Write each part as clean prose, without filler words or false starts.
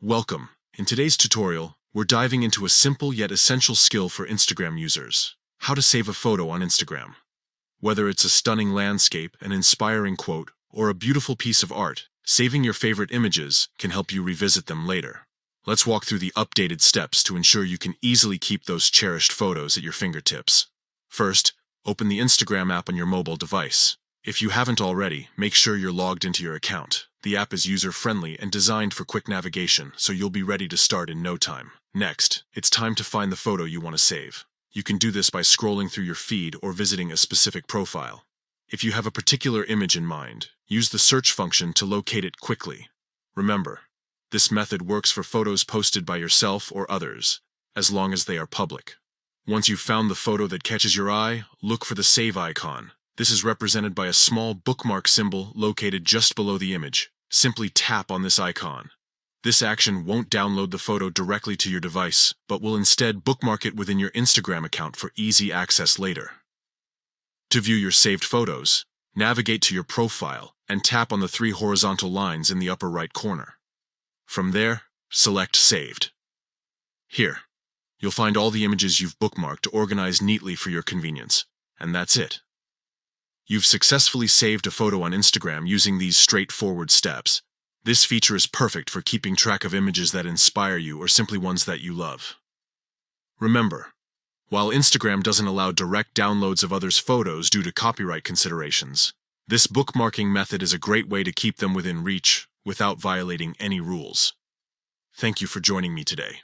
Welcome. In today's tutorial, we're diving into a simple yet essential skill for Instagram users: how to save a photo on Instagram. Whether it's a stunning landscape, an inspiring quote, or a beautiful piece of art, saving your favorite images can help you revisit them later. Let's walk through the updated steps to ensure you can easily keep those cherished photos at your fingertips. First, open the Instagram app on your mobile device. If you haven't already, make sure you're logged into your account. The app is user-friendly and designed for quick navigation, so you'll be ready to start in no time. Next, it's time to find the photo you want to save. You can do this by scrolling through your feed or visiting a specific profile. If you have a particular image in mind, use the search function to locate it quickly. Remember, this method works for photos posted by yourself or others, as long as they are public. Once you've found the photo that catches your eye, look for the save icon. This is represented by a small bookmark symbol located just below the image. Simply tap on this icon. This action won't download the photo directly to your device, but will instead bookmark it within your Instagram account for easy access later. To view your saved photos, navigate to your profile and tap on the three horizontal lines in the upper right corner. From there, select Saved. Here, you'll find all the images you've bookmarked organized neatly for your convenience, and that's it. You've successfully saved a photo on Instagram using these straightforward steps. This feature is perfect for keeping track of images that inspire you or simply ones that you love. Remember, while Instagram doesn't allow direct downloads of others' photos due to copyright considerations, this bookmarking method is a great way to keep them within reach without violating any rules. Thank you for joining me today.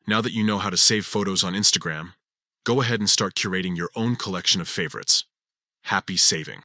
Now that you know how to save photos on Instagram, go ahead and start curating your own collection of favorites. Happy saving!